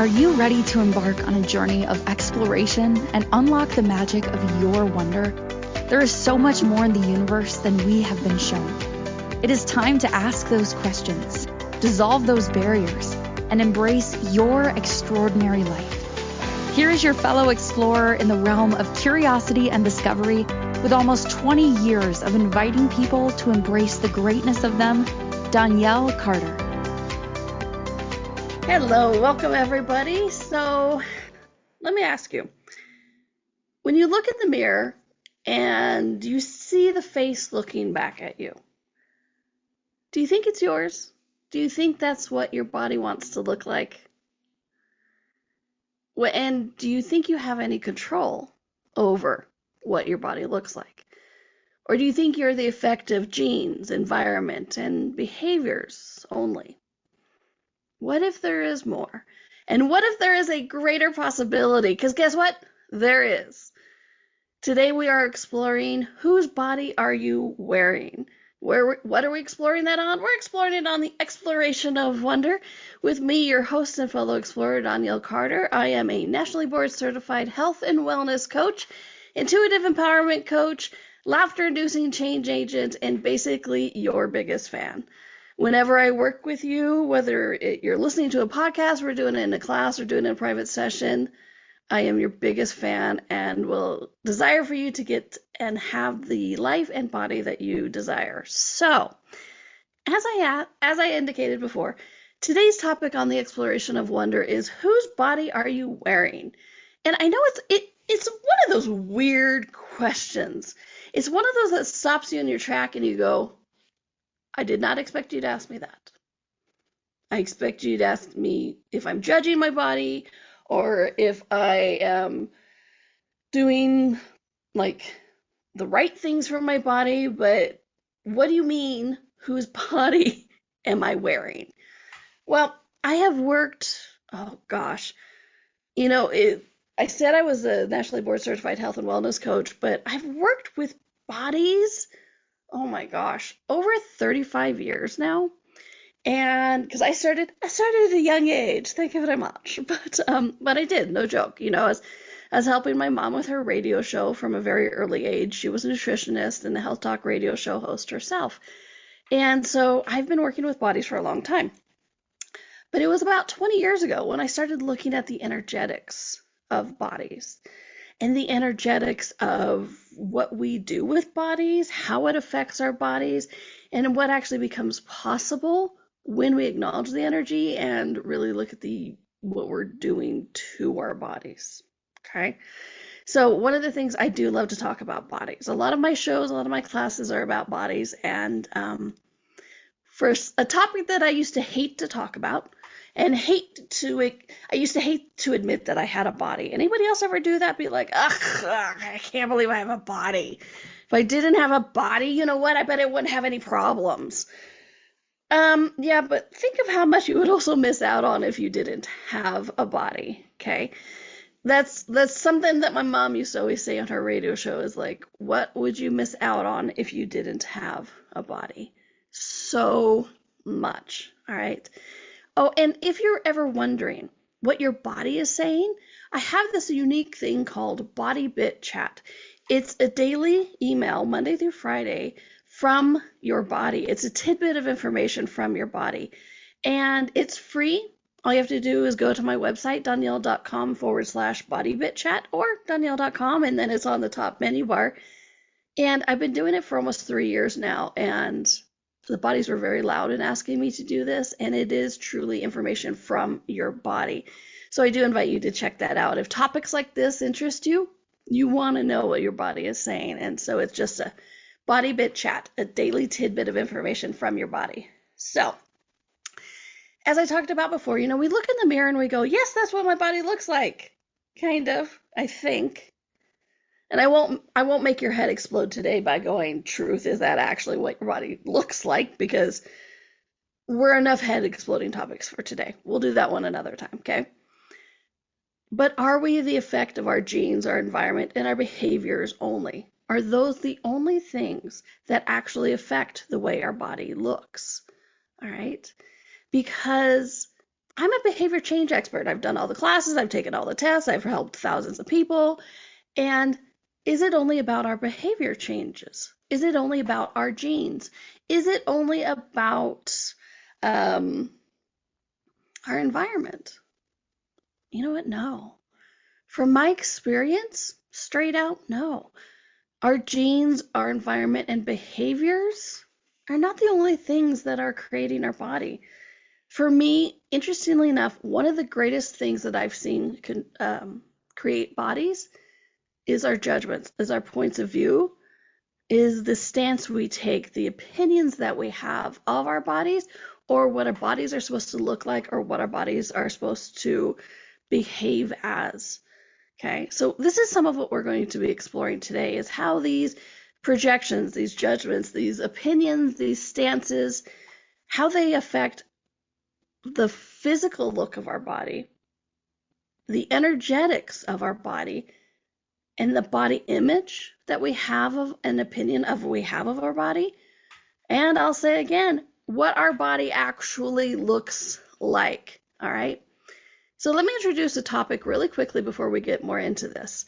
Are you ready to embark on a journey of exploration and unlock the magic of your wonder? There is so much more in the universe than we have been shown. It is time to ask those questions, dissolve those barriers, and embrace your extraordinary life. Here is your fellow explorer in the realm of curiosity and discovery, with almost 20 years of inviting people to embrace the greatness of them, Donnielle Carter. Hello, welcome everybody. So let me ask you, when you look in the mirror and you see the face looking back at you, do you think it's yours? Do you think that's what your body wants to look like? And do you think you have any control over what your body looks like? Or do you think you're the effect of genes, environment, and behaviors only? What if there is more? And what if there is a greater possibility? Because guess what? There is. Today we are exploring whose body are you wearing? What are we exploring that on? We're exploring it on the exploration of wonder with me, your host and fellow explorer, Donnielle Carter. I am a nationally board certified health and wellness coach, intuitive empowerment coach, laughter-inducing change agent, and basically your biggest fan. Whenever I work with you, whether you're listening to a podcast, we're doing it in a class, or doing it in a private session, I am your biggest fan and will desire for you to get and have the life and body that you desire. So, as I indicated before, today's topic on the exploration of wonder is whose body are you wearing? And I know it's one of those weird questions. It's one of those that stops you in your track and you go, I did not expect you to ask me that. I expect you to ask me if I'm judging my body or if I am doing like the right things for my body, but what do you mean, whose body am I wearing? Well, I have worked, oh gosh, I said I was a nationally board certified health and wellness coach, but I've worked with bodies, oh my gosh, over 35 years now. And because I started at a young age, thank you very much. But I did, no joke. I was helping my mom with her radio show from a very early age. She was a nutritionist and a health talk radio show host herself. And so I've been working with bodies for a long time. But it was about 20 years ago when I started looking at the energetics of bodies and the energetics of what we do with bodies, how it affects our bodies, and what actually becomes possible when we acknowledge the energy and really look at what we're doing to our bodies. Okay. So one of the things I do love to talk about bodies. A lot of my shows, a lot of my classes are about bodies. And for a topic that I used to hate to talk about and I used to hate to admit that I had a body. Anybody else ever do that? Be like, ugh, I can't believe I have a body. If I didn't have a body, you know what? I bet I wouldn't have any problems. Yeah, but think of how much you would also miss out on if you didn't have a body, okay? That's something that my mom used to always say on her radio show is like, what would you miss out on if you didn't have a body? So much, all right? Oh, and if you're ever wondering what your body is saying, I have this unique thing called Body Bit Chat. It's a daily email, Monday through Friday, from your body. It's a tidbit of information from your body. And it's free. All you have to do is go to my website, donnielle.com/bodybitchat or donnielle.com, and then it's on the top menu bar. And I've been doing it for almost 3 years now, and the bodies were very loud in asking me to do this, and it is truly information from your body. So I do invite you to check that out. If topics like this interest you, you want to know what your body is saying. And so it's just a Body Bit Chat, a daily tidbit of information from your body. So, as I talked about before, we look in the mirror and we go, yes, that's what my body looks like. Kind of, I think. And I won't make your head explode today by going, truth, is that actually what your body looks like? Because we're enough head exploding topics for today. We'll do that one another time, okay? But are we the effect of our genes, our environment, and our behaviors only? Are those the only things that actually affect the way our body looks? All right? Because I'm a behavior change expert. I've done all the classes, I've taken all the tests, I've helped thousands of people. And is it only about our behavior changes? Is it only about our genes? Is it only about our environment? You know what? No. From my experience, straight out, no. Our genes, our environment, and behaviors are not the only things that are creating our body. For me, interestingly enough, one of the greatest things that I've seen create bodies is our judgments, is our points of view, is the stance we take, the opinions that we have of our bodies, or what our bodies are supposed to look like, or what our bodies are supposed to behave as. Okay, so this is some of what we're going to be exploring today, is how these projections, these judgments, these opinions, these stances, how they affect the physical look of our body, the energetics of our body, and the body image that we have of an opinion of we have of our body. And I'll say again, what our body actually looks like. All right. So let me introduce a topic really quickly before we get more into this.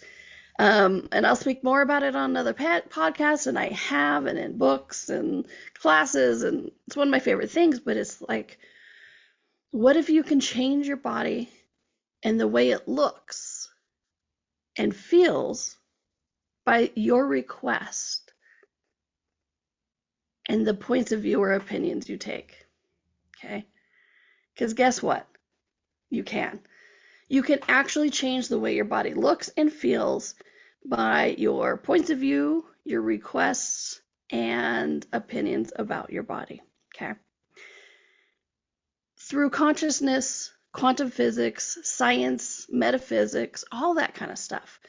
And I'll speak more about it on other podcasts, and I have, and in books and classes, and it's one of my favorite things, but it's like, what if you can change your body and the way it looks and feels by your request and the points of view or opinions you take? Okay? Because guess what? You can. You can actually change the way your body looks and feels by your points of view, your requests, and opinions about your body. Okay? Through consciousness, quantum physics, science, metaphysics, all that kind of stuff.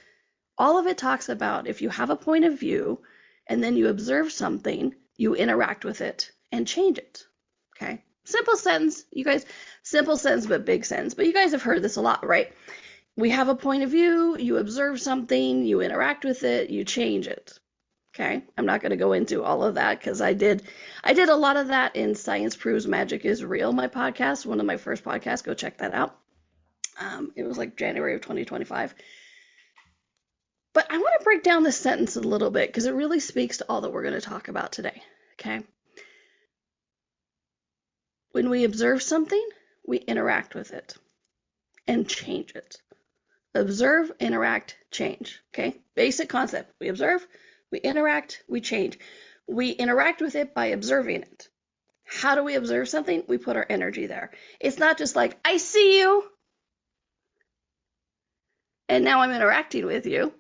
All of it talks about if you have a point of view and then you observe something, you interact with it and change it. Okay? Simple sentence, you guys, simple sentence, but big sentence. But you guys have heard this a lot, right? We have a point of view, you observe something, you interact with it, you change it. Okay? I'm not going to go into all of that because I did a lot of that in Science Proves Magic is Real, my podcast, one of my first podcasts. Go check that out. It was like January of 2025. But I want to break down this sentence a little bit because it really speaks to all that we're going to talk about today. Okay? When we observe something, we interact with it and change it. Observe, interact, change. Okay? Basic concept. We observe, we interact, we change. We interact with it by observing it. How do we observe something? We put our energy there. It's not just like, I see you, and now I'm interacting with you.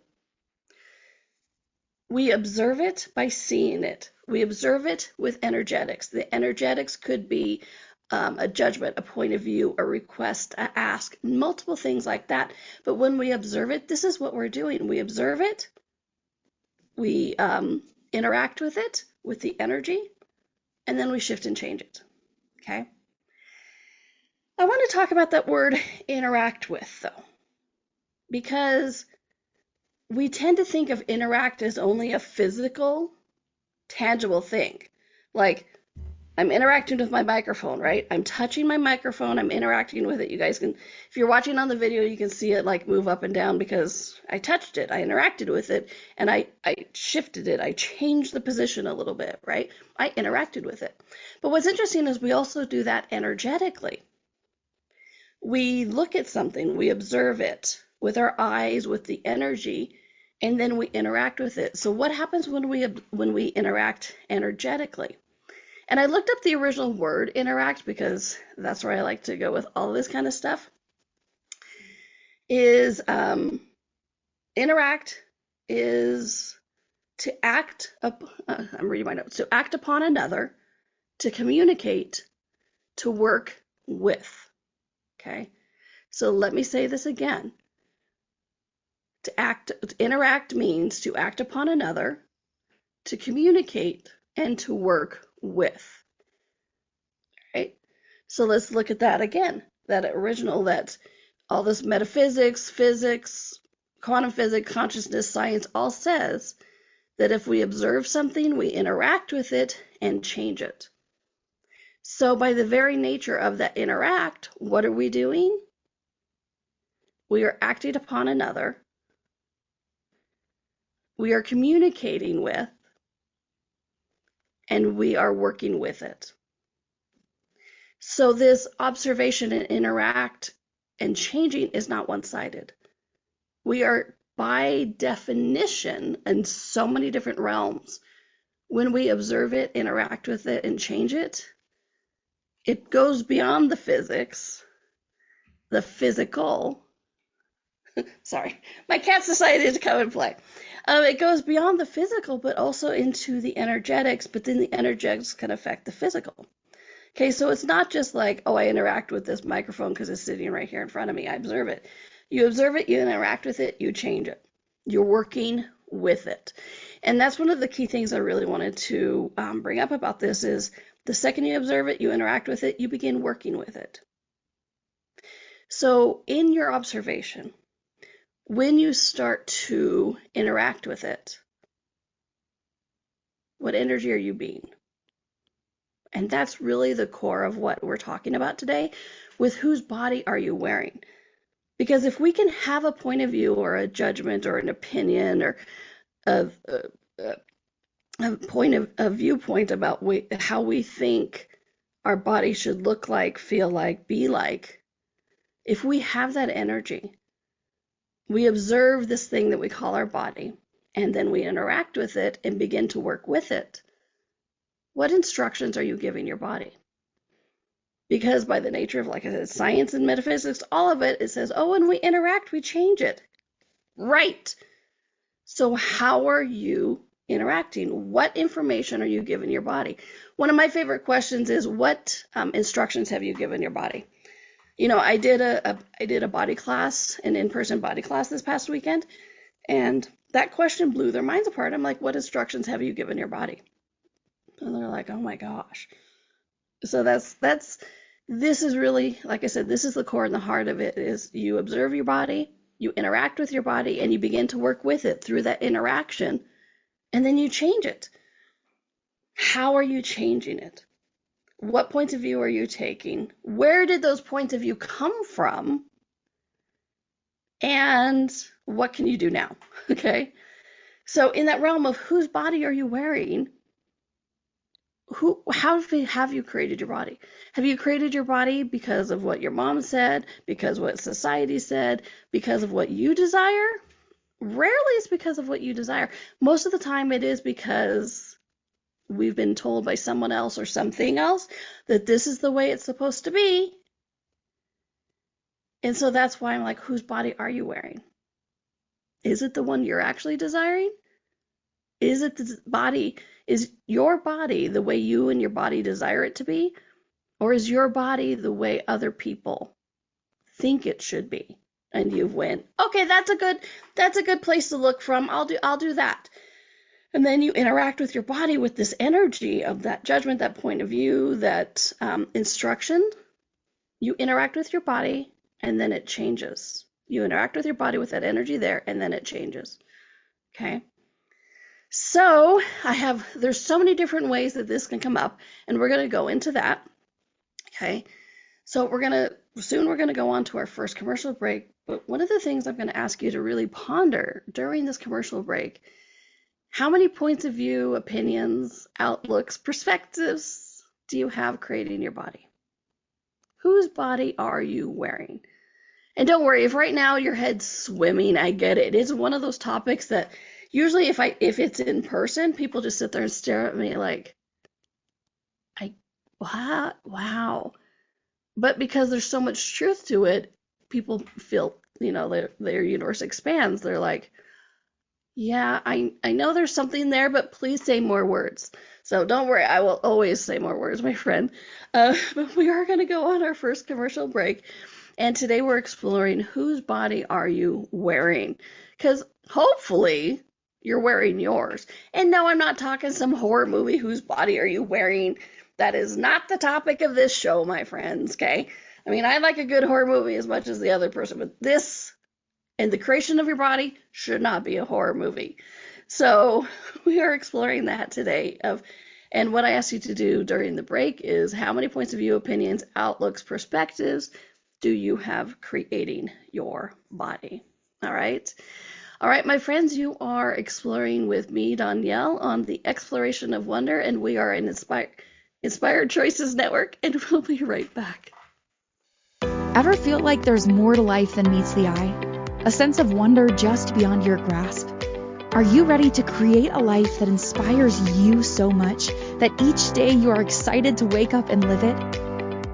We observe it by seeing it. We observe it with energetics. The energetics could be a judgment, a point of view, a request, a ask, multiple things like that. But when we observe it, this is what we're doing. We observe it. We interact with it, with the energy, and then we shift and change it. Okay? I want to talk about that word interact with, though, because we tend to think of interact as only a physical, tangible thing. Like, I'm interacting with my microphone, right? I'm touching my microphone, I'm interacting with it. You guys can, if you're watching on the video, you can see it like move up and down because I touched it, I interacted with it, and I shifted it, I changed the position a little bit, right? I interacted with it. But what's interesting is we also do that energetically. We look at something, we observe it with our eyes, with the energy, and then we interact with it. So what happens when we interact energetically? And I looked up the original word interact because that's where I like to go with all this kind of stuff. Is interact is to act up. I'm reading my notes. To act upon another, to communicate, to work with. Okay. So let me say this again. To interact means to act upon another, to communicate, and to work with. Right? So let's look at that again. That original, that all this metaphysics, physics, quantum physics, consciousness, science all says that if we observe something, we interact with it and change it. So by the very nature of that interact, what are we doing? We are acting upon another. We are communicating with, and we are working with it. So this observation and interact and changing is not one-sided. We are, by definition, in so many different realms, when we observe it, interact with it, and change it, it goes beyond the physics, the physical. Sorry, my cats decided to come and play. It goes beyond the physical, but also into the energetics, but then the energetics can affect the physical. Okay, so it's not just like, oh, I interact with this microphone because it's sitting right here in front of me. I observe it. You observe it, you interact with it, you change it. You're working with it. And that's one of the key things I really wanted to bring up about this is the second you observe it, you interact with it, you begin working with it. So in your observation, when you start to interact with it, what energy are you being? And that's really the core of what we're talking about today. With whose body are you wearing? Because if we can have a point of view or a judgment or an opinion or a viewpoint about how we think our body should look like, feel like, be like, if we have that energy, we observe this thing that we call our body, and then we interact with it and begin to work with it. What instructions are you giving your body? Because by the nature of, like I said, science and metaphysics, all of it, it says, oh, when we interact, we change it. Right. So how are you interacting? What information are you giving your body? One of my favorite questions is, what instructions have you given your body? You know, I did a body class, an in-person body class this past weekend, and that question blew their minds apart. I'm like, what instructions have you given your body? And they're like, oh my gosh. So this is really, like I said, this is the core and the heart of it, is you observe your body, you interact with your body, and you begin to work with it through that interaction, and then you change it. How are you changing it? What points of view are you taking? Where did those points of view come from? And what can you do now? Okay. So in that realm of whose body are you wearing? How have you created your body? Have you created your body because of what your mom said, because what society said, because of what you desire? Rarely it's because of what you desire. Most of the time it is because we've been told by someone else or something else that this is the way it's supposed to be. And so that's why I'm like, whose body are you wearing? Is it the one you're actually desiring? Is it the body? Is your body the way you and your body desire it to be? Or is your body the way other people think it should be? And you've went, okay, that's a good place to look from. I'll do that. And then you interact with your body with this energy of that judgment, that point of view, that instruction. You interact with your body, and then it changes. You interact with your body with that energy there, and then it changes. Okay? So there's so many different ways that this can come up, and we're going to go into that. Okay? So soon we're going to go on to our first commercial break, but one of the things I'm going to ask you to really ponder during this commercial break, how many points of view, opinions, outlooks, perspectives do you have creating your body? Whose body are you wearing? And don't worry, if right now your head's swimming, I get it. It's one of those topics that usually if it's in person, people just sit there and stare at me like, wow. But because there's so much truth to it, people feel, their universe expands. They're like, yeah, I know there's something there, but please say more words. So don't worry, I will always say more words, my friend. But we are going to go on our first commercial break. And today we're exploring, whose body are you wearing? Because hopefully you're wearing yours. And no, I'm not talking some horror movie, whose body are you wearing? That is not the topic of this show, my friends, okay? I mean, I like a good horror movie as much as the other person, but this and the creation of your body should not be a horror movie. So we are exploring that today. And what I asked you to do during the break is how many points of view, opinions, outlooks, perspectives do you have creating your body? All right. All right, my friends, you are exploring with me, Donnielle, on the Exploration of Wonder, and we are an Inspired Choices Network, and we'll be right back. Ever feel like there's more to life than meets the eye? A sense of wonder just beyond your grasp? Are you ready to create a life that inspires you so much that each day you are excited to wake up and live it?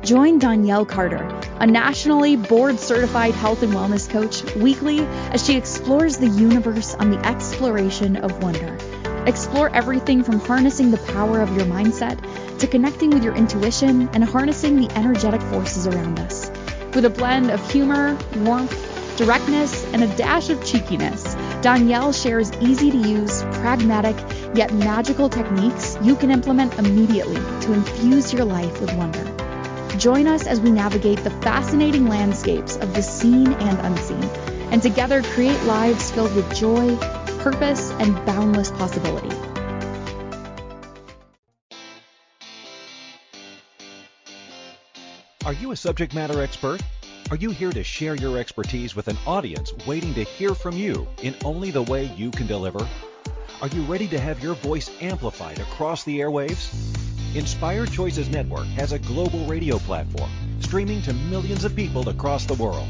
Join Donnielle Carter, a nationally board-certified health and wellness coach, weekly as she explores the universe on the exploration of wonder. Explore everything from harnessing the power of your mindset to connecting with your intuition and harnessing the energetic forces around us. With a blend of humor, warmth, directness, and a dash of cheekiness, Donnielle shares easy-to-use, pragmatic, yet magical techniques you can implement immediately to infuse your life with wonder. Join us as we navigate the fascinating landscapes of the seen and unseen, and together create lives filled with joy, purpose, and boundless possibility. Are you a subject matter expert? Are you here to share your expertise with an audience waiting to hear from you in only the way you can deliver? Are you ready to have your voice amplified across the airwaves? Inspired Choices Network has a global radio platform streaming to millions of people across the world.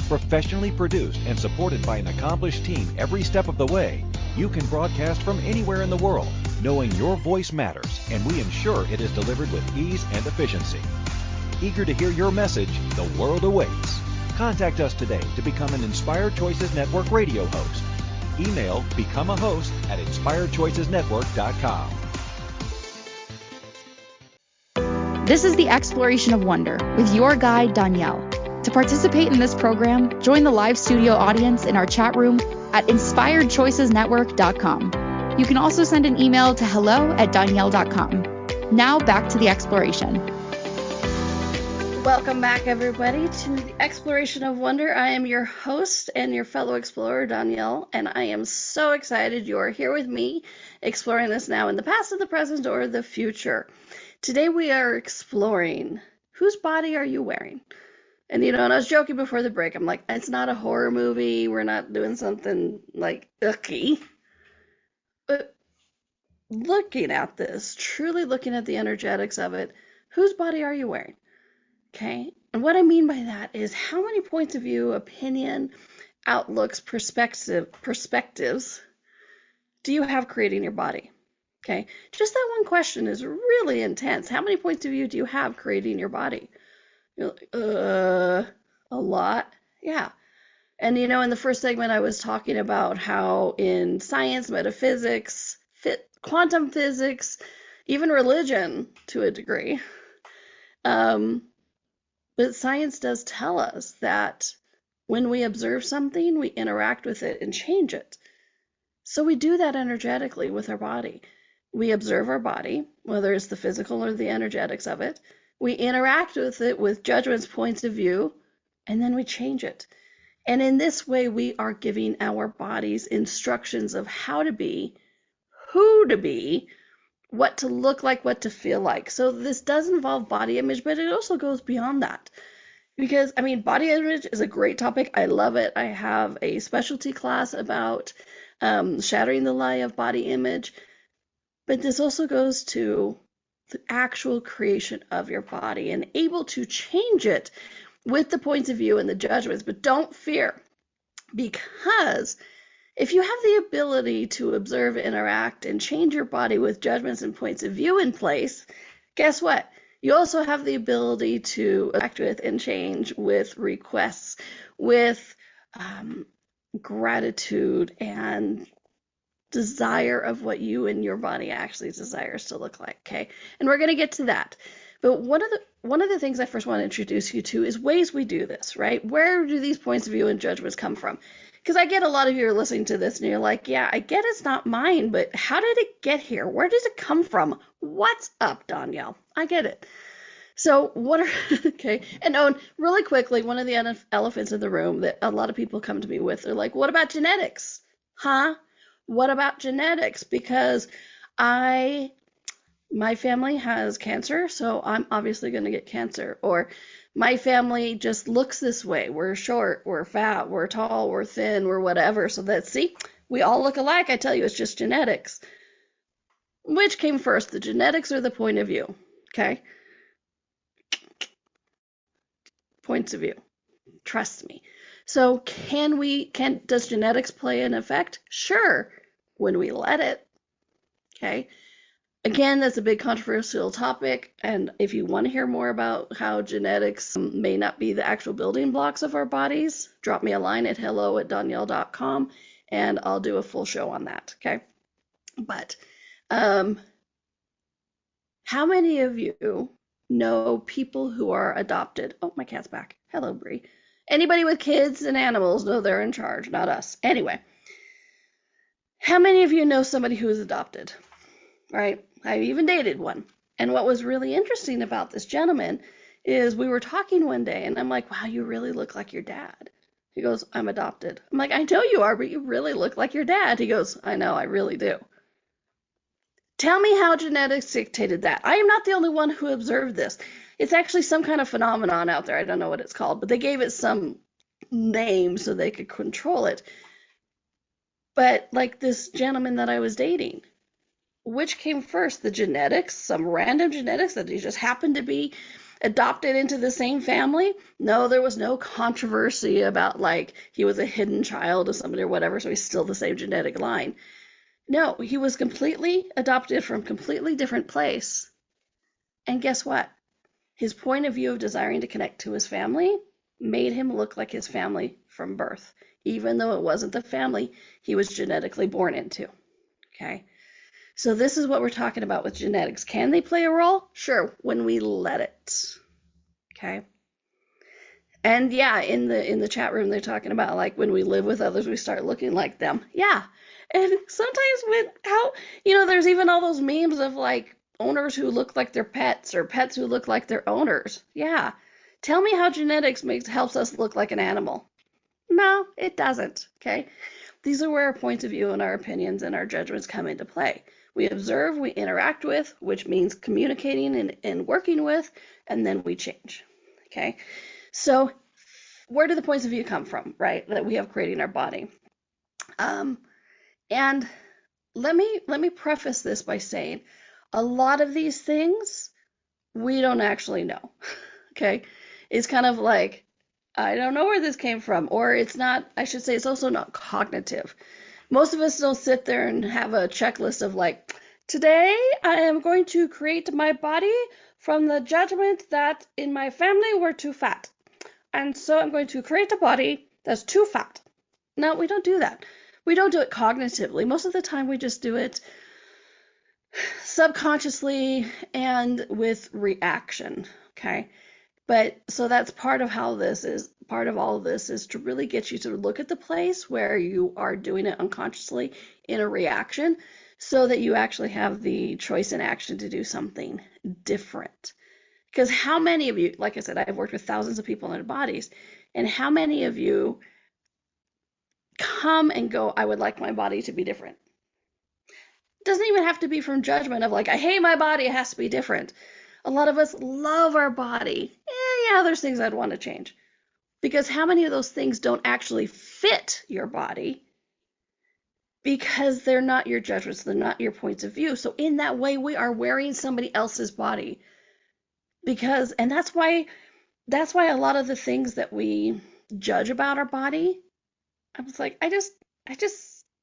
Professionally produced and supported by an accomplished team every step of the way, you can broadcast from anywhere in the world, knowing your voice matters, and we ensure it is delivered with ease and efficiency. Eager to hear your message, the world awaits. Contact us today to become an Inspired Choices Network radio host. Email becomeahost@inspiredchoicesnetwork.com. This is the Exploration of Wonder with your guide, Donnielle. To participate in this program, join the live studio audience in our chat room at inspiredchoicesnetwork.com. You can also send an email to hello@donnielle.com. Now back to the exploration. Welcome back, everybody, to the Exploration of Wonder. I am your host and your fellow explorer, Donnielle, and I am so excited you are here with me, exploring this now in the past, in the present, or the future. Today we are exploring, whose body are you wearing? And and I was joking before the break. I'm like, it's not a horror movie. We're not doing something like icky. But looking at this, truly looking at the energetics of it, whose body are you wearing? Okay. And what I mean by that is how many points of view, opinion, outlooks, perspectives do you have creating your body? Okay. Just that one question is really intense. How many points of view do you have creating your body? You're like, a lot. Yeah. And in the first segment, I was talking about how in science, metaphysics, quantum physics, even religion to a degree, but science does tell us that when we observe something, we interact with it and change it. So we do that energetically with our body. We observe our body, whether it's the physical or the energetics of it. We interact with it with judgments, points of view, and then we change it. And in this way, we are giving our bodies instructions of how to be, who to be, what to look like, what to feel like. So this does involve body image, but it also goes beyond that. Because, body image is a great topic. I love it. I have a specialty class about shattering the lie of body image. But this also goes to the actual creation of your body and able to change it with the points of view and the judgments. But don't fear, because if you have the ability to observe, interact, and change your body with judgments and points of view in place, guess what? You also have the ability to act with and change with requests, with gratitude and desire of what you and your body actually desires to look like, okay? And we're going to get to that. But one of the things I first want to introduce you to is ways we do this, right? Where do these points of view and judgments come from? Because I get a lot of you are listening to this and you're like, yeah, I get it's not mine, but how did it get here? Where does it come from? What's up, Donnielle? I get it. So okay, and really quickly, one of the elephants in the room that a lot of people come to me with, they're like, what about genetics? Huh? What about genetics? Because I My family has cancer, so I'm obviously going to get cancer. Or my family just looks this way. We're short, we're fat, we're tall, we're thin, we're whatever. So see, we all look alike. I tell you, it's just genetics. Which came first, the genetics or the point of view? Okay? Points of view. Trust me. So does genetics play an effect? Sure, when we let it. Okay? Again, that's a big controversial topic, and if you want to hear more about how genetics may not be the actual building blocks of our bodies, drop me a line at hello@donnielle.com, and I'll do a full show on that, okay? But how many of you know people who are adopted? Oh, my cat's back. Hello, Bree. Anybody with kids and animals know they're in charge, not us. Anyway, how many of you know somebody who is adopted? Right? I even dated one. And what was really interesting about this gentleman is we were talking one day and I'm like, wow, you really look like your dad. He goes, I'm adopted. I'm like, I know you are, but you really look like your dad. He goes, I know, I really do. Tell me how genetics dictated that. I am not the only one who observed this. It's actually some kind of phenomenon out there. I don't know what it's called, but they gave it some name so they could control it. But like this gentleman that I was dating, which came first, the genetics, some random genetics that he just happened to be adopted into the same family? No, there was no controversy about like he was a hidden child of somebody or whatever, so he's still the same genetic line. No, he was completely adopted from a completely different place. And guess what? His point of view of desiring to connect to his family made him look like his family from birth, even though it wasn't the family he was genetically born into. Okay? So this is what we're talking about with genetics. Can they play a role? Sure, when we let it. Okay? And yeah, in the chat room they're talking about like when we live with others we start looking like them. Yeah. And sometimes there's even all those memes of like owners who look like their pets or pets who look like their owners. Yeah. Tell me how genetics helps us look like an animal. No, it doesn't. Okay? These are where our points of view and our opinions and our judgments come into play. We observe, we interact with, which means communicating and working with, and then we change. Okay? So where do the points of view come from, right? That we have creating our body. And let me preface this by saying a lot of these things we don't actually know. Okay? It's kind of like, I don't know where this came from, or it's not, I should say it's also not cognitive. Most of us don't sit there and have a checklist of like, today I am going to create my body from the judgment that in my family we're too fat. And so I'm going to create a body that's too fat. No, we don't do that. We don't do it cognitively. Most of the time we just do it subconsciously and with reaction. Okay? But so that's part of all of this is to really get you to look at the place where you are doing it unconsciously in a reaction so that you actually have the choice and action to do something different. Because how many of you, like I said, I've worked with thousands of people in their bodies, and how many of you come and go, I would like my body to be different? It doesn't even have to be from judgment of like, I hate my body, it has to be different. A lot of us love our body. Yeah, there's things I'd want to change. Because how many of those things don't actually fit your body? Because they're not your judgments, they're not your points of view. So in that way, we are wearing somebody else's body. And that's why a lot of the things that we judge about our body, I was like, I just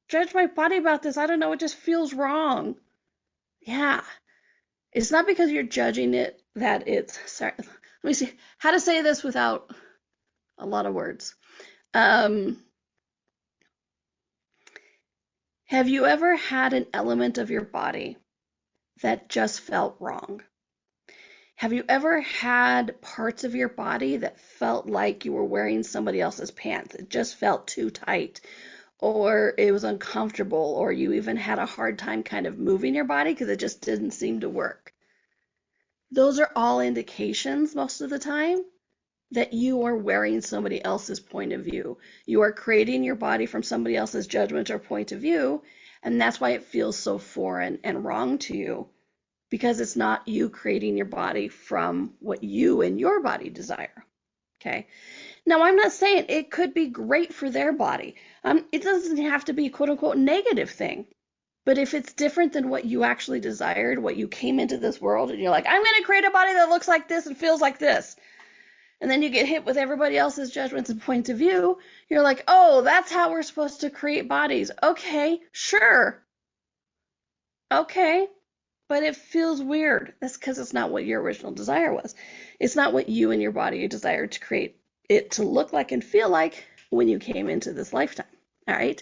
judge my body about this. I don't know, it just feels wrong. Yeah. It's not because you're judging it that it's, sorry, let me see how to say this without a lot of words. Have you ever had an element of your body that just felt wrong? Have you ever had parts of your body that felt like you were wearing somebody else's pants? It just felt too tight, or it was uncomfortable, or you even had a hard time kind of moving your body because it just didn't seem to work. Those are all indications most of the time that you are wearing somebody else's point of view. You are creating your body from somebody else's judgment or point of view, and that's why it feels so foreign and wrong to you, because it's not you creating your body from what you and your body desire. Okay. Now, I'm not saying it could be great for their body. It doesn't have to be a quote unquote negative thing. But if it's different than what you actually desired, what you came into this world, and you're like, I'm going to create a body that looks like this and feels like this, and then you get hit with everybody else's judgments and points of view, you're like, oh, that's how we're supposed to create bodies. Okay, sure. Okay, but it feels weird. That's because it's not what your original desire was. It's not what you and your body desired to create it to look like and feel like when you came into this lifetime. All right?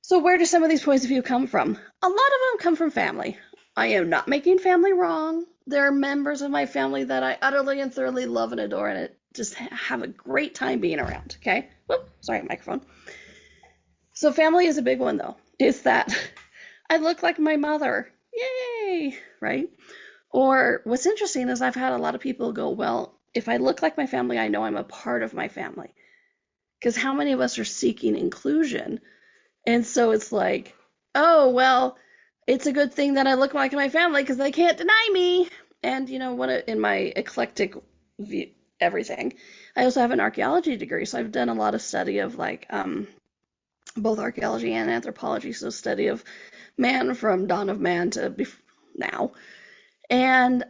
So where do some of these points of view come from? A lot of them come from family. I am not making family wrong. There are members of my family that I utterly and thoroughly love and adore and just have a great time being around, okay? Whoop, sorry, microphone. So family is a big one, though. It's that I look like my mother. Yay, right? Or what's interesting is I've had a lot of people go, well, if I look like my family, I know I'm a part of my family. Because how many of us are seeking inclusion? And so it's like, oh, well, it's a good thing that I look like my family because they can't deny me. And, you know, in my eclectic view, everything, I also have an archaeology degree. So I've done a lot of study of like both archaeology and anthropology. So study of man from dawn of man to now. And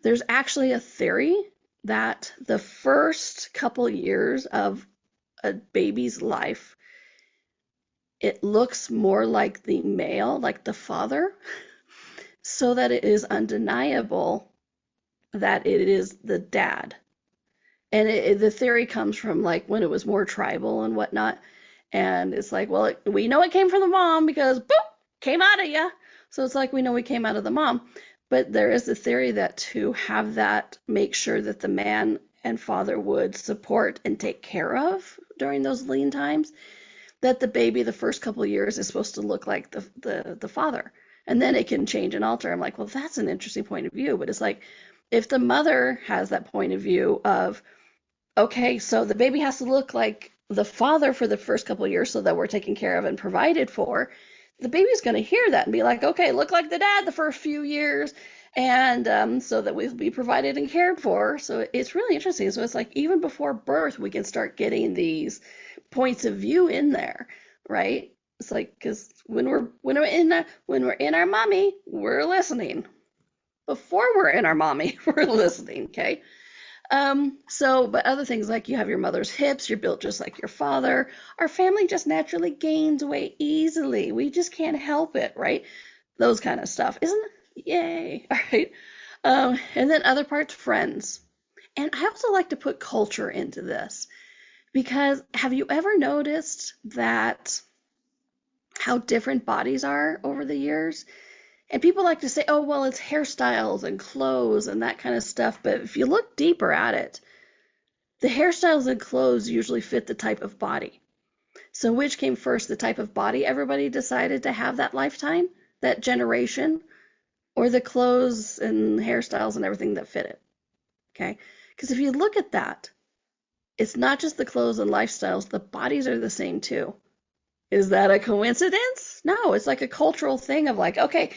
there's actually a theory that the first couple years of a baby's life, it looks more like the male, like the father, so that it is undeniable that it is the dad. And the theory comes from like when it was more tribal and whatnot. And it's like, well, we know it came from the mom because boop, came out of you. So it's like we know we came out of the mom. But there is a theory that to have that, make sure that the man and father would support and take care of during those lean times, that the baby the first couple of years is supposed to look like the father. And then it can change and alter. I'm like, well, that's an interesting point of view. But it's like, if the mother has that point of view of, okay, so the baby has to look like the father for the first couple of years so that we're taken care of and provided for, the baby's going to hear that and be like, okay, look like the dad the first few years, and so that we'll be provided and cared for. So it's really interesting. So it's like even before birth, we can start getting these points of view in there, right? It's like, because when we're in our mommy, we're listening. Before we're in our mommy, we're listening, okay? But other things like you have your mother's hips, you're built just like your father. Our family just naturally gains weight easily. We just can't help it, right? Those kind of stuff. Isn't it? Yay. All right. And then other parts, friends. And I also like to put culture into this because have you ever noticed that how different bodies are over the years? And people like to say, oh, well, it's hairstyles and clothes and that kind of stuff. But if you look deeper at it, the hairstyles and clothes usually fit the type of body. So which came first, the type of body everybody decided to have that lifetime, that generation, or the clothes and hairstyles and everything that fit it? Okay? Because if you look at that, it's not just the clothes and lifestyles, the bodies are the same too. Is that a coincidence? No, it's like a cultural thing of like, okay,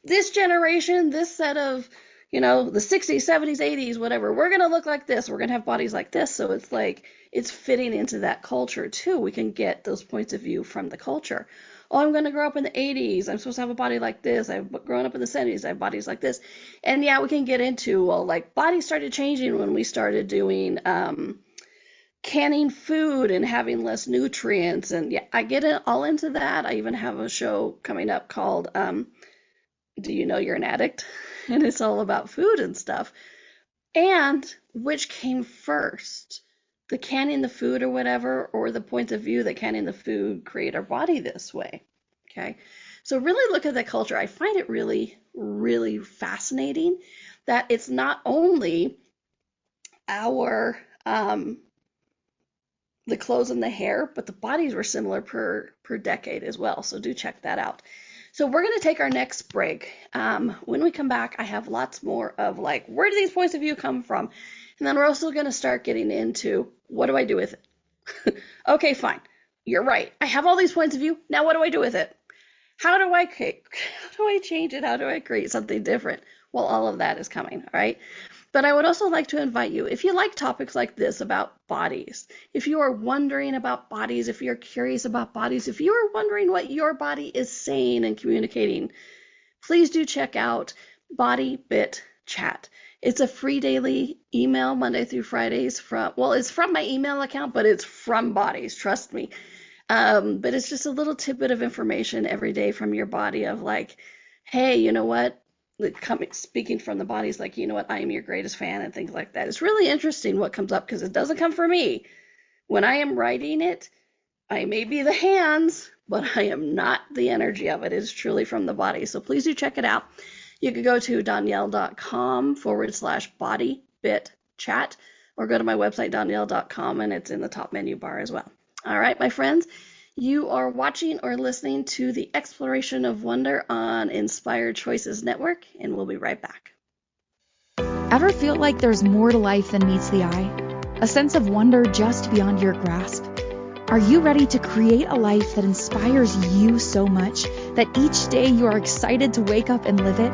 this generation, this set of, the 60s, 70s, 80s, whatever, we're going to look like this. We're going to have bodies like this. So it's like, it's fitting into that culture too. We can get those points of view from the culture. Oh, I'm going to grow up in the 80s. I'm supposed to have a body like this. I've grown up in the 70s. I have bodies like this. And yeah, we can get into, well, like bodies started changing when we started doing canning food and having less nutrients. And yeah, I get it all into that. I even have a show coming up called Do You Know You're an Addict? And it's all about food and stuff. And which came first? The canning the food or whatever, or the point of view that canning the food create our body this way? Okay. So really look at the culture. I find it really, really fascinating that it's not only our the clothes and the hair, but the bodies were similar per decade as well. So do check that out. So we're going to take our next break. When we come back, I have lots more of like, where do these points of view come from? And then we're also going to start getting into, what do I do with it? Okay, fine. You're right. I have all these points of view. Now what do I do with it? How do I change it? How do I create something different? Well, all of that is coming, all right? But I would also like to invite you, if you like topics like this about bodies, if you are wondering about bodies, if you're curious about bodies, if you are wondering what your body is saying and communicating, please do check out Body Bit Chat. It's a free daily email Monday through Fridays it's from my email account, but it's from bodies, trust me. But it's just a little tidbit of information every day from your body of like, hey, you know what? Speaking from the bodies, like, you know what? I am your greatest fan and things like that. It's really interesting what comes up because it doesn't come from me. When I am writing it, I may be the hands, but I am not the energy of it. It is truly from the body. So please do check it out. You can go to Donnielle.com/body bit chat or go to my website, Donnielle.com, and it's in the top menu bar as well. All right, my friends, you are watching or listening to the Exploration of Wonder on Inspired Choices Network, and we'll be right back. Ever feel like there's more to life than meets the eye? A sense of wonder just beyond your grasp? Are you ready to create a life that inspires you so much that each day you are excited to wake up and live it?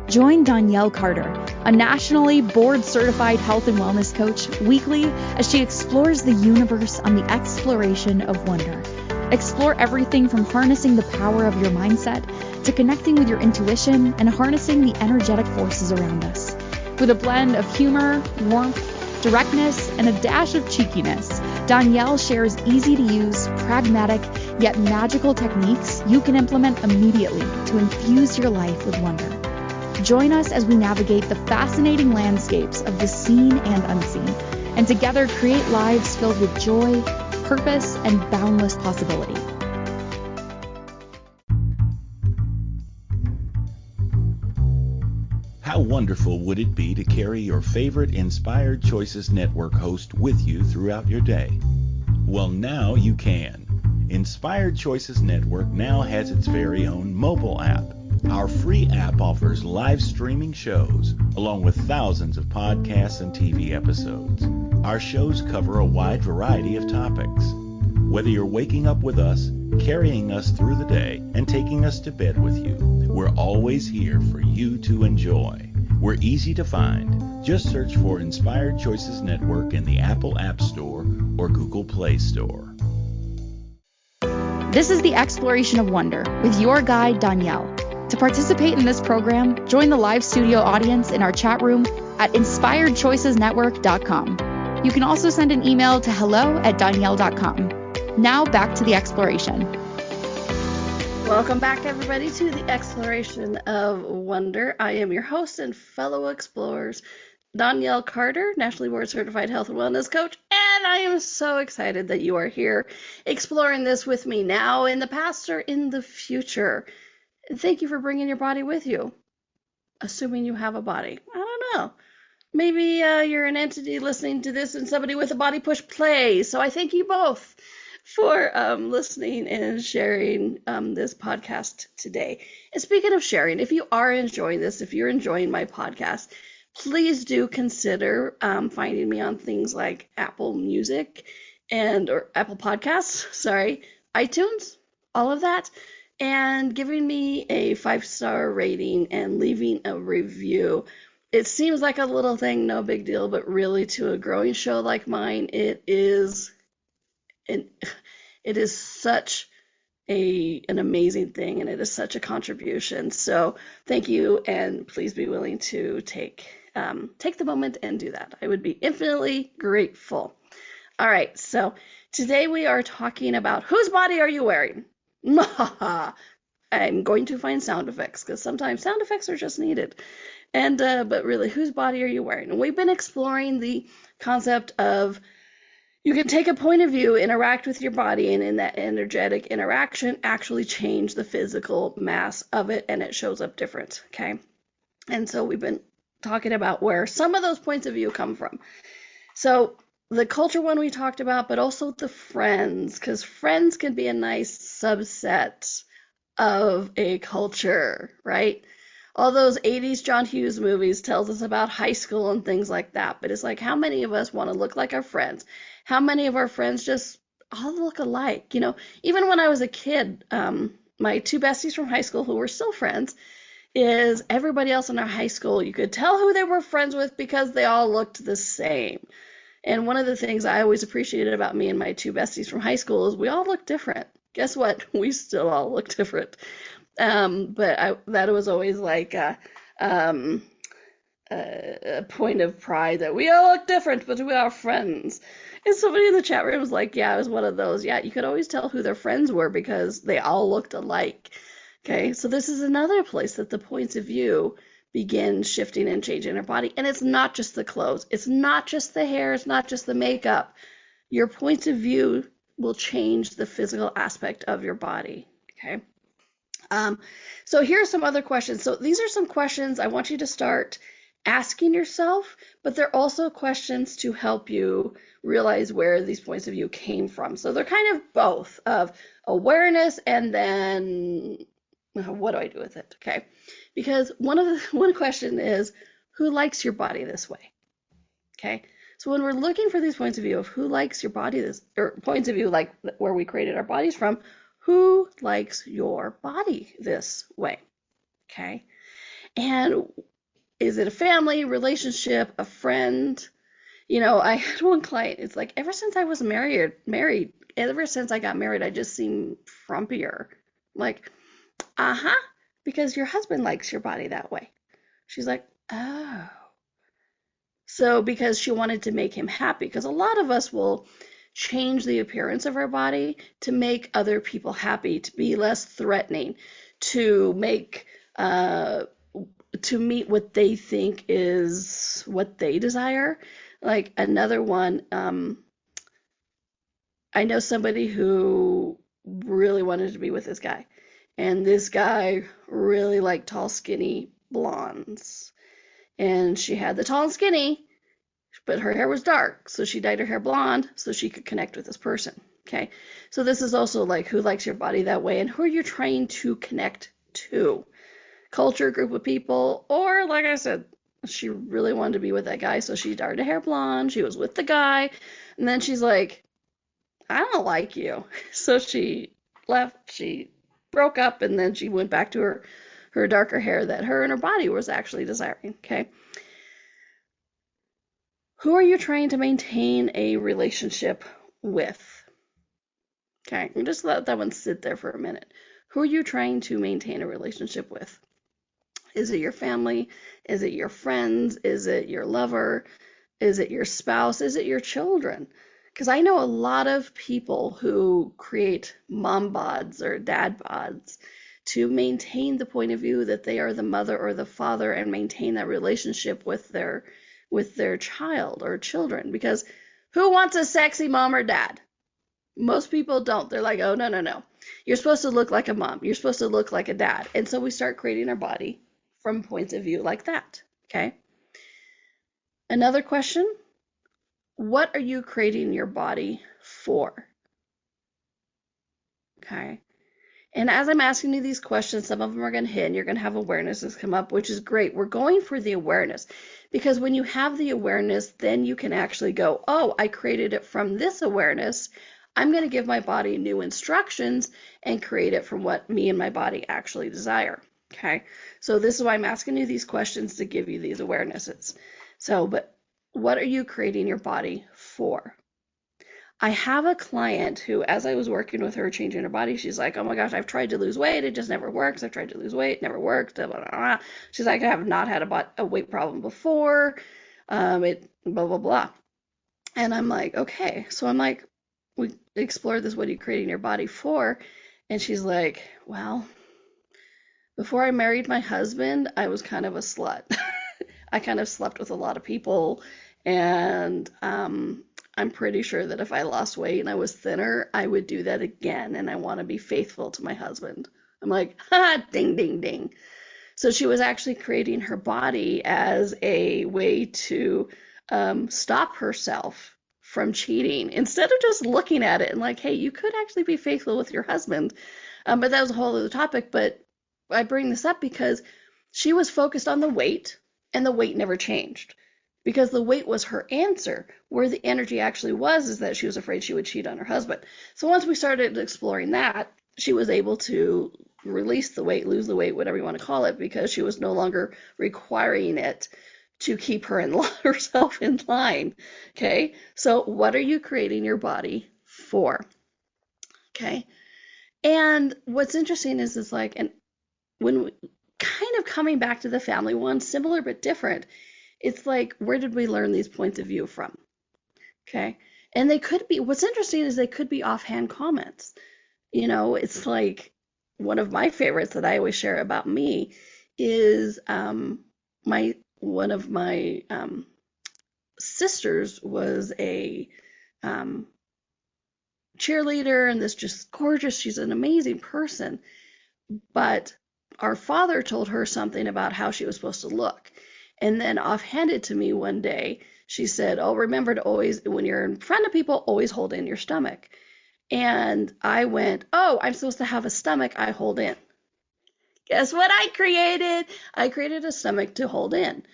Join Donnielle Carter, a nationally board-certified health and wellness coach, weekly as she explores the universe on the exploration of wonder. Explore everything from harnessing the power of your mindset to connecting with your intuition and harnessing the energetic forces around us. With a blend of humor, warmth, directness, and a dash of cheekiness, Donnielle shares easy-to-use, pragmatic, yet magical techniques you can implement immediately to infuse your life with wonder. Join us as we navigate the fascinating landscapes of the seen and unseen, and together create lives filled with joy, purpose, and boundless possibility. How wonderful would it be to carry your favorite Inspired Choices Network host with you throughout your day? Well, now you can. Inspired Choices Network now has its very own mobile app. Our free app offers live streaming shows, along with thousands of podcasts and TV episodes. Our shows cover a wide variety of topics. Whether you're waking up with us, carrying us through the day, and taking us to bed with you, we're always here for you to enjoy. We're easy to find. Just search for Inspired Choices Network in the Apple App Store or Google Play Store. This is the Exploration of Wonder with your guide, Donnielle. To participate in this program, join the live studio audience in our chat room at inspiredchoicesnetwork.com. You can also send an email to hello@donnielle.com. Now back to the exploration. Welcome back, everybody, to the Exploration of Wonder. I am your host and fellow explorers, Donnielle Carter, nationally board certified health and wellness coach, and I am so excited that you are here exploring this with me now, in the past, or in the future. And thank you for bringing your body with you, assuming you have a body. I don't know. Maybe you're an entity listening to this and somebody with a body push play. So I thank you both for listening and sharing this podcast today. And speaking of sharing, if you are enjoying this, if you're enjoying my podcast, please do consider finding me on things like Apple Music or Apple Podcasts, iTunes, all of that, and giving me a 5-star rating and leaving a review. It seems like a little thing, no big deal, but really to a growing show like mine, it is such an amazing thing, and it is such a contribution. So thank you, and please be willing to take the moment and do that. I would be infinitely grateful. All right, so today we are talking about whose body are you wearing? I'm going to find sound effects because sometimes sound effects are just needed. And but really, whose body are you wearing? And we've been exploring the concept of you can take a point of view, interact with your body, and in that energetic interaction, actually change the physical mass of it, and it shows up different, okay? And so we've been talking about where some of those points of view come from. So the culture one we talked about, but also the friends, because friends can be a nice subset of a culture, right? All those 80s John Hughes movies tells us about high school and things like that, but it's like, how many of us want to look like our friends? How many of our friends just all look alike? You know, even when I was a kid, my two besties from high school who were still friends, is everybody else in our high school, you could tell who they were friends with because they all looked the same. And one of the things I always appreciated about me and my two besties from high school is we all look different. Guess what? We still all look different. That was always like a point of pride that we all look different, but we are friends. And somebody in the chat room was like, yeah, it was one of those. Yeah, you could always tell who their friends were because they all looked alike. Okay, so this is another place that the points of view begin shifting and changing our body. And it's not just the clothes. It's not just the hair. It's not just the makeup. Your points of view will change the physical aspect of your body. Okay. So here are some other questions. So these are some questions I want you to start asking yourself, but they're also questions to help you realize where these points of view came from. So they're kind of both of awareness and then what do I do with it? Okay. Because one question is, who likes your body this way? Okay. So when we're looking for these points of view of who likes your body this, or points of view like where we created our bodies from, who likes your body this way? Okay. And is it a family, relationship, a friend? You know, I had one client, it's like, ever since I was married, ever since I got married, I just seem frumpier. I'm like, because your husband likes your body that way. She's like, oh. So because she wanted to make him happy, because a lot of us will change the appearance of our body to make other people happy, to be less threatening, to make to meet what they think is what they desire. Like another one, I know somebody who really wanted to be with this guy, and this guy really liked tall, skinny blondes, and she had the tall and skinny, but her hair was dark, so she dyed her hair blonde so she could connect with this person. Okay, so this is also like who likes your body that way and who are you trying to connect to? Culture, group of people, or like I said, she really wanted to be with that guy, so she dyed her hair blonde. She was with the guy, and then she's like, I don't like you. So she left, she broke up, and then she went back to her darker hair that her and her body was actually desiring. Okay. Who are you trying to maintain a relationship with? Okay, just let that one sit there for a minute. Who are you trying to maintain a relationship with? Is it your family? Is it your friends? Is it your lover? Is it your spouse? Is it your children? Because I know a lot of people who create mom bods or dad bods to maintain the point of view that they are the mother or the father and maintain that relationship with their child or children. Because who wants a sexy mom or dad? Most people don't. They're like, oh, no. You're supposed to look like a mom. You're supposed to look like a dad. And so we start creating our body from points of view like that. Okay. Another question. What are you creating your body for? Okay. And as I'm asking you these questions, some of them are going to hit and you're going to have awarenesses come up, which is great. We're going for the awareness because when you have the awareness, then you can actually go, oh, I created it from this awareness. I'm going to give my body new instructions and create it from what me and my body actually desire. Okay. So this is why I'm asking you these questions to give you these awarenesses. So, but what are you creating your body for? I have a client who, as I was working with her, changing her body, she's like, oh my gosh, I've tried to lose weight. It just never works. I've tried to lose weight. It never works. Blah, blah, blah. She's like, I have not had a weight problem before. It blah, blah, blah. And I'm like, okay. So I'm like, we explored this. What are you creating your body for? And she's like, well, before I married my husband, I was kind of a slut. I kind of slept with a lot of people. And I'm pretty sure that if I lost weight and I was thinner, I would do that again. And I want to be faithful to my husband. I'm like, ding, ding, ding. So she was actually creating her body as a way to stop herself from cheating instead of just looking at it and like, hey, you could actually be faithful with your husband. But that was a whole other topic. But I bring this up because she was focused on the weight and the weight never changed. Because the weight was her answer. Where the energy actually was is that she was afraid she would cheat on her husband. So once we started exploring that, she was able to release the weight, lose the weight, whatever you want to call it, because she was no longer requiring it to keep herself in line. Okay, so what are you creating your body for? Okay, and what's interesting is like, and when we, kind of coming back to the family one, similar but different, it's like, where did we learn these points of view from? Okay, and they could be, what's interesting is they could be offhand comments. You know, it's like, one of my favorites that I always share about me is one of my sisters was a cheerleader, and this just gorgeous, she's an amazing person, but our father told her something about how she was supposed to look. And then offhanded to me one day, she said, oh, remember to always, when you're in front of people, always hold in your stomach. And I went, oh, I'm supposed to have a stomach I hold in. Guess what I created? I created a stomach to hold in.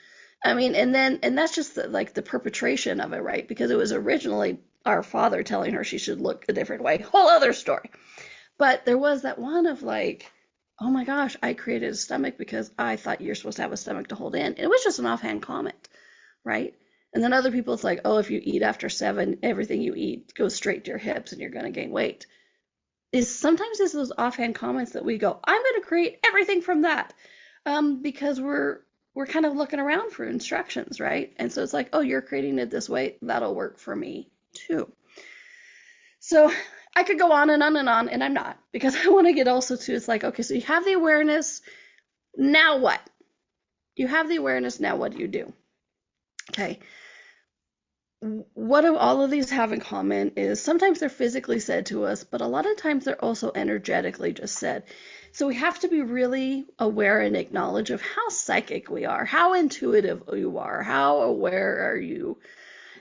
I mean, and that's just like the perpetration of it, right? Because it was originally our father telling her she should look a different way. Whole other story. But there was that one of like, oh my gosh, I created a stomach because I thought you're supposed to have a stomach to hold in. And it was just an offhand comment, right? And then other people, it's like, oh, if you eat after 7, everything you eat goes straight to your hips and you're going to gain weight. Sometimes it's those offhand comments that we go, I'm going to create everything from that, because we're kind of looking around for instructions, right? And so it's like, oh, you're creating it this way, that'll work for me too. So I could go on and on and on, and I'm not, because I want to get also to, it's like, okay, so you have the awareness, now what? You have the awareness, now what do you do? Okay. What do all of these have in common is sometimes they're physically said to us, but a lot of times they're also energetically just said. So we have to be really aware and acknowledge of how psychic we are, how intuitive you are, how aware are you.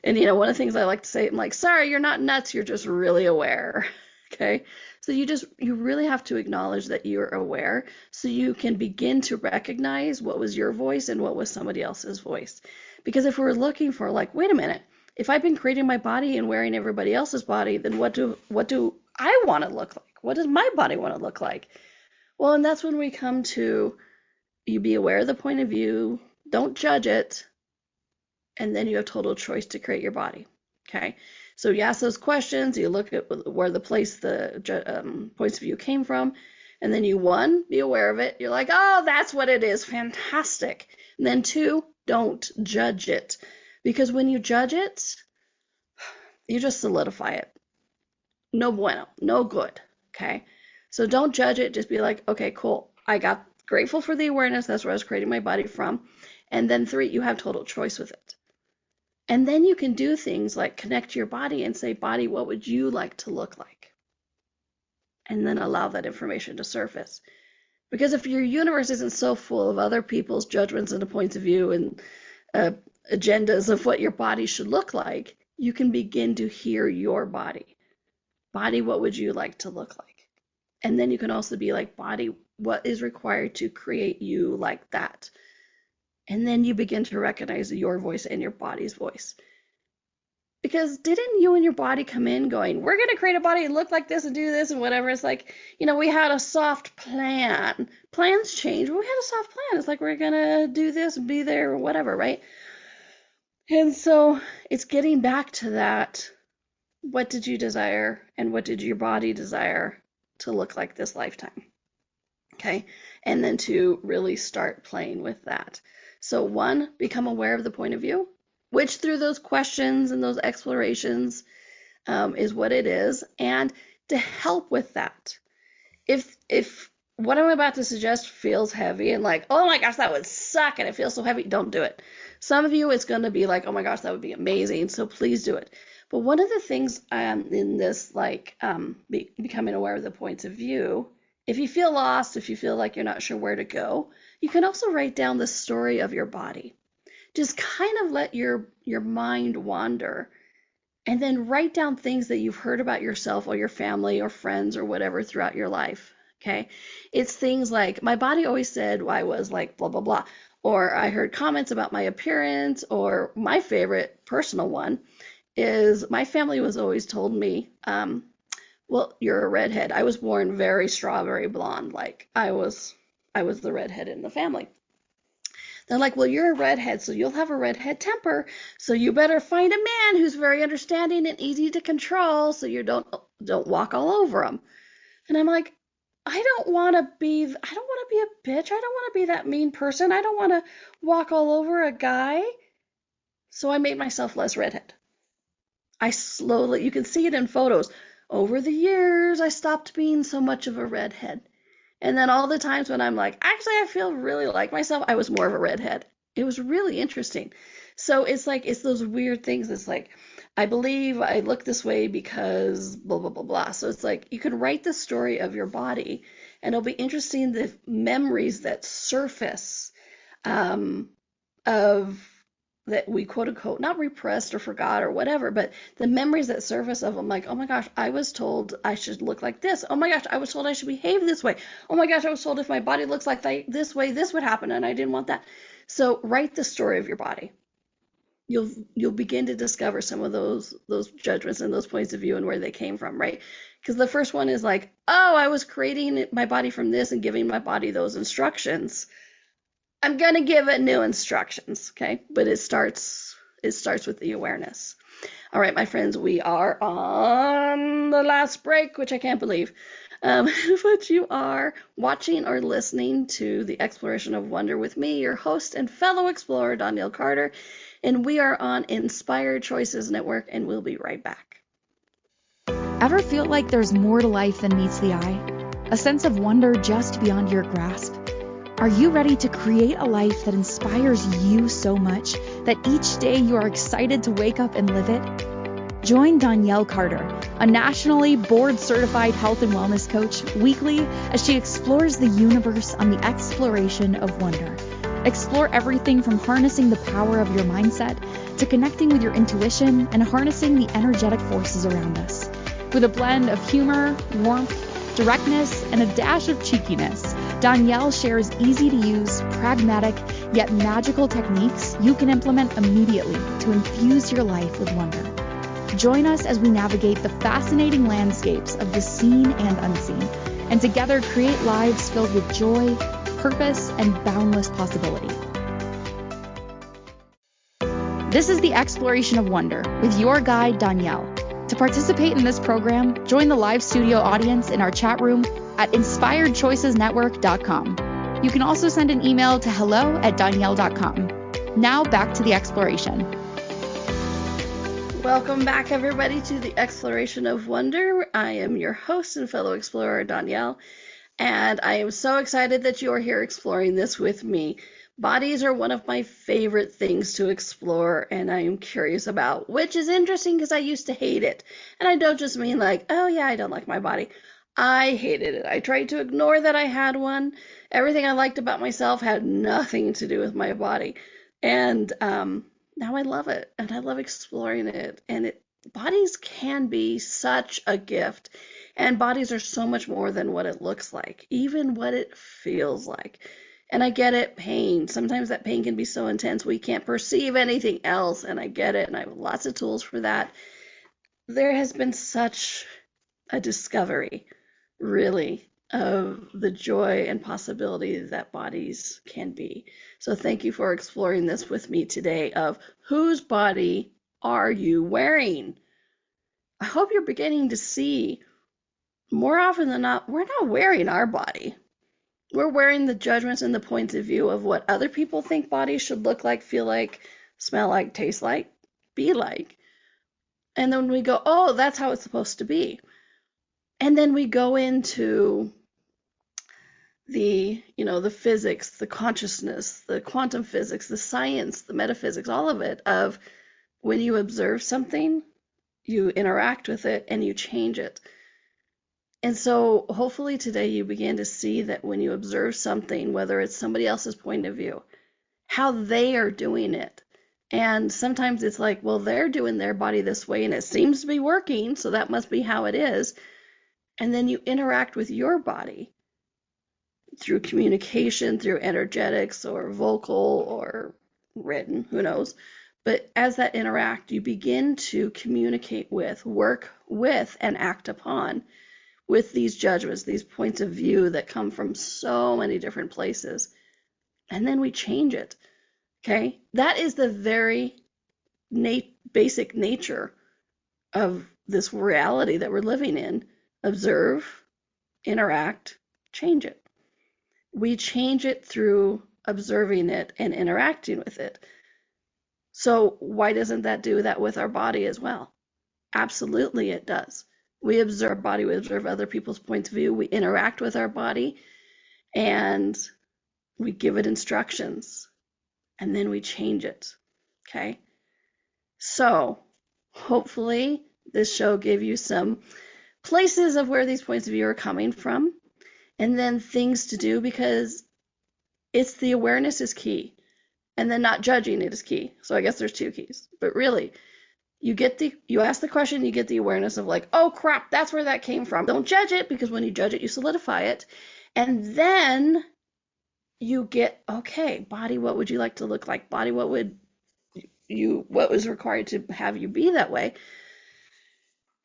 And, you know, one of the things I like to say, I'm like, sorry, you're not nuts, you're just really aware. Okay. So you really have to acknowledge that you're aware so you can begin to recognize what was your voice and what was somebody else's voice. Because if we're looking for like, wait a minute, if I've been creating my body and wearing everybody else's body, then what do I want to look like? What does my body want to look like? Well, and that's when we come to, you be aware of the point of view, don't judge it, and then you have total choice to create your body. Okay, so you ask those questions, you look at where the points of view came from, and then you, 1, be aware of it. You're like, oh, that's what it is, fantastic. And then 2, don't judge it. Because when you judge it, you just solidify it. No bueno, no good, okay? So don't judge it, just be like, okay, cool. I got grateful for the awareness, that's where I was creating my body from. And then 3, you have total choice with it. And then you can do things like connect to your body and say, body, what would you like to look like? And then allow that information to surface. Because if your universe isn't so full of other people's judgments and points of view and agendas of what your body should look like, you can begin to hear your body. Body, what would you like to look like? And then you can also be like, body, what is required to create you like that? And then you begin to recognize your voice and your body's voice. Because didn't you and your body come in going, we're going to create a body and look like this and do this and whatever? It's like, you know, we had a soft plan. Plans change, but we had a soft plan. It's like, we're going to do this and be there or whatever, right? And so it's getting back to that. What did you desire and what did your body desire to look like this lifetime? Okay. And then to really start playing with that. So 1, become aware of the point of view, which through those questions and those explorations is what it is. And to help with that, if what I'm about to suggest feels heavy and like, oh my gosh, that would suck and it feels so heavy, don't do it. Some of you, it's going to be like, oh my gosh, that would be amazing. So please do it. But one of the things in this, like becoming aware of the points of view, if you feel lost, if you feel like you're not sure where to go, you can also write down the story of your body. Just kind of let your mind wander and then write down things that you've heard about yourself or your family or friends or whatever throughout your life. Okay. It's things like, my body always said I was like blah, blah, blah. Or I heard comments about my appearance, or my favorite personal one is my family was always told me, well, you're a redhead. I was born very strawberry blonde. Like I was the redhead in the family. They're like, well, you're a redhead, so you'll have a redhead temper. So you better find a man who's very understanding and easy to control, so you don't walk all over him. And I'm like, I don't want to be a bitch. I don't want to be that mean person. I don't want to walk all over a guy. So I made myself less redhead. I slowly, you can see it in photos. Over the years, I stopped being so much of a redhead. And then all the times when I'm like, actually, I feel really like myself, I was more of a redhead. It was really interesting. So it's like, it's those weird things. It's like, I believe I look this way because blah, blah, blah, blah. So it's like, you can write the story of your body, and it'll be interesting the memories that surface of that we quote unquote not repressed or forgot or whatever, but the memories that surface of them, like, oh my gosh, I was told I should look like this. Oh my gosh, I was told I should behave this way. Oh my gosh, I was told if my body looks like this way, this would happen, and I didn't want that. So write the story of your body. You'll begin to discover some of those judgments and those points of view and where they came from, right? Because the first one is like, oh, I was creating my body from this and giving my body those instructions. I'm going to give it new instructions, okay? But it starts with the awareness. All right, my friends, we are on the last break, which I can't believe. But you are watching or listening to The Exploration of Wonder with me, your host and fellow explorer, Donnielle Carter, and we are on Inspired Choices Network, and we'll be right back. Ever feel like there's more to life than meets the eye? A sense of wonder just beyond your grasp? Are you ready to create a life that inspires you so much that each day you are excited to wake up and live it? Join Donnielle Carter, a nationally board-certified health and wellness coach, weekly as she explores the universe on the exploration of wonder. Explore everything from harnessing the power of your mindset to connecting with your intuition and harnessing the energetic forces around us. With a blend of humor, warmth, directness, and a dash of cheekiness, Donnielle shares easy-to-use, pragmatic, yet magical techniques you can implement immediately to infuse your life with wonder. Join us as we navigate the fascinating landscapes of the seen and unseen, and together create lives filled with joy, purpose, and boundless possibility. This is the Exploration of Wonder with your guide, Donnielle. To participate in this program, join the live studio audience in our chat room at inspiredchoicesnetwork.com. You can also send an email to hello@donnielle.com. Now back to the exploration. Welcome back, everybody, to the Exploration of Wonder. I am your host and fellow explorer, Donnielle, and I am so excited that you are here exploring this with me. Bodies are one of my favorite things to explore, and I am curious about, which is interesting because I used to hate it. And I don't just mean like, oh yeah, I don't like my body. I hated it. I tried to ignore that I had one. Everything I liked about myself had nothing to do with my body. And now I love it, and I love exploring it. And bodies can be such a gift, and bodies are so much more than what it looks like, even what it feels like. And I get it, pain. Sometimes that pain can be so intense we can't perceive anything else, and I get it, and I have lots of tools for that. There has been such a discovery, really, of the joy and possibility that bodies can be. So thank you for exploring this with me today of whose body are you wearing? I hope you're beginning to see more often than not, we're not wearing our body. We're wearing the judgments and the points of view of what other people think bodies should look like, feel like, smell like, taste like, be like. And then we go, oh, that's how it's supposed to be. And then we go into the physics, the consciousness, the quantum physics, the science, the metaphysics, all of it, of when you observe something, you interact with it and you change it. And so hopefully today you begin to see that when you observe something, whether it's somebody else's point of view, how they are doing it. And sometimes it's like, well, they're doing their body this way and it seems to be working, so that must be how it is. And then you interact with your body through communication, through energetics or vocal or written, who knows. But as that interact, you begin to communicate with, work with, and act upon with these judgments, these points of view that come from so many different places. And then we change it. Okay? That is the very basic nature of this reality that we're living in. Observe, interact, change it. We change it through observing it and interacting with it. So why doesn't that do that with our body as well? Absolutely it does. We observe our body, we observe other people's points of view, we interact with our body, and we give it instructions, and then we change it. Okay? So hopefully this show gave you some places of where these points of view are coming from, and then things to do, because it's the awareness is key, and then not judging it is key. So I guess there's two keys. But really, you ask the question, you get the awareness of like, oh crap, that's where that came from. Don't judge it, because when you judge it, you solidify it. And then you get, okay, body, what would you like to look like? Body, what was required to have you be that way?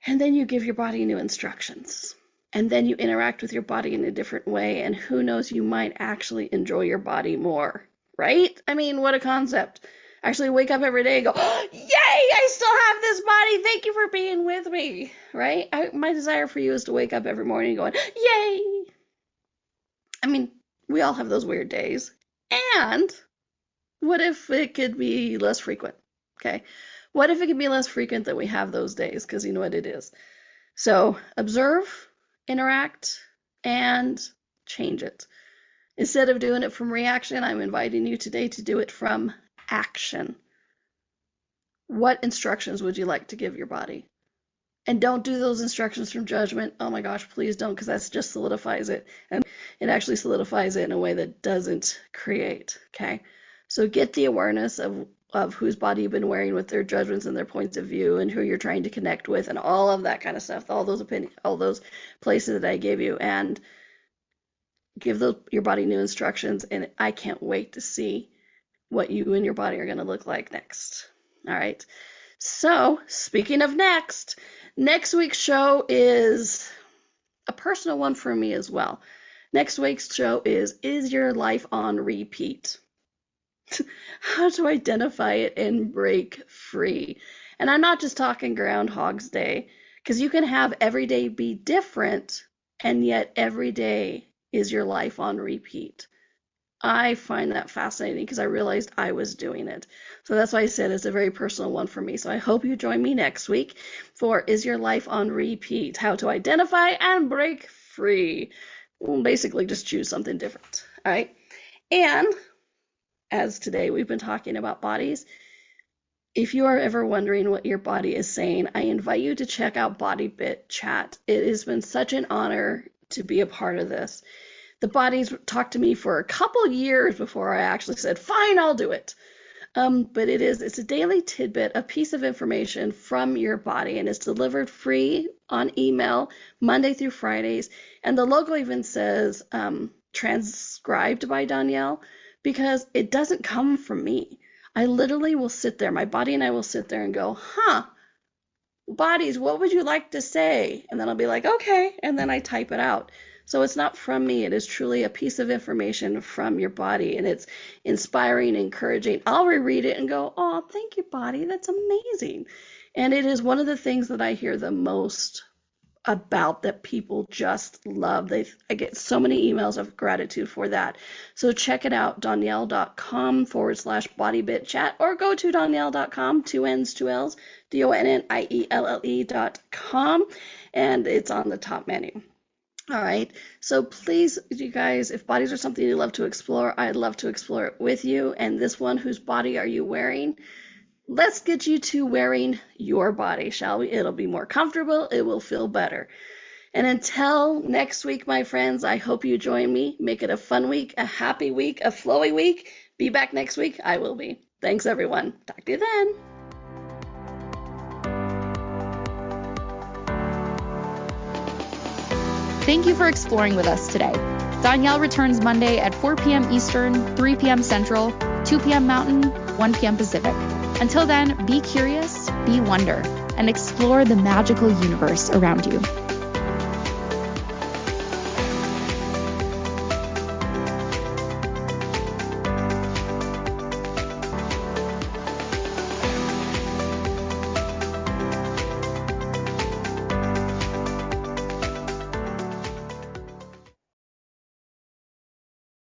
And then you give your body new instructions. And then you interact with your body in a different way. And who knows, you might actually enjoy your body more, right? I mean, what a concept. Actually wake up every day and go, oh, yay, I still have this body. Thank you for being with me, right? My desire for you is to wake up every morning going, yay. I mean, we all have those weird days. And what if it could be less frequent? Okay. What if it could be less frequent that we have those days? Because you know what it is. So observe, interact, and change it. Instead of doing it from reaction, I'm inviting you today to do it from action. What instructions would you like to give your body? And don't do those instructions from judgment. Oh my gosh, please don't, because that just solidifies it. And it actually solidifies it in a way that doesn't create. Okay? So get the awareness of whose body you've been wearing with their judgments and their points of view, and who you're trying to connect with, and all of that kind of stuff, all those opinions, all those places that I gave you, and give your body new instructions. And I can't wait to see what you and your body are going to look like next. All right. So speaking of next week's show is a personal one for me as well. Next week's show is your life on repeat? How to identify it and break free. And I'm not just talking Groundhog's Day, because you can have every day be different, and yet every day is your life on repeat. I find that fascinating, because I realized I was doing it. So that's why I said it's a very personal one for me. So I hope you join me next week for Is Your Life on Repeat? How to Identify and Break Free. Well, basically, just choose something different. All right. And as today we've been talking about bodies, if you are ever wondering what your body is saying, I invite you to check out Body Bit Chat. It has been such an honor to be a part of this. The bodies talked to me for a couple years before I actually said, fine, I'll do it. But it's a daily tidbit, a piece of information from your body, and it's delivered free on email Monday through Fridays. And the logo even says transcribed by Donnielle, because it doesn't come from me. I literally will sit there, my body and I will sit there and go, bodies, what would you like to say? And then I'll be like, okay. And then I type it out. So it's not from me. It is truly a piece of information from your body, and it's inspiring, encouraging. I'll reread it and go, oh, thank you, body. That's amazing. And it is one of the things that I hear the most about, that people just love. I get so many emails of gratitude for that. So check it out, donnielle.com/bodybitchat, or go to donnielle.com, 2 N's, 2 L's, DONNIELLE.com, and it's on the top menu. All right. So please, you guys, if bodies are something you love to explore, I'd love to explore it with you. And this one, whose body are you wearing? Let's get you to wearing your body, shall we? It'll be more comfortable. It will feel better. And until next week, my friends, I hope you join me. Make it a fun week, a happy week, a flowy week. Be back next week. I will be. Thanks, everyone. Talk to you then. Thank you for exploring with us today. Donnielle returns Monday at 4 p.m. Eastern, 3 p.m. Central, 2 p.m. Mountain, 1 p.m. Pacific. Until then, be curious, be wonder, and explore the magical universe around you.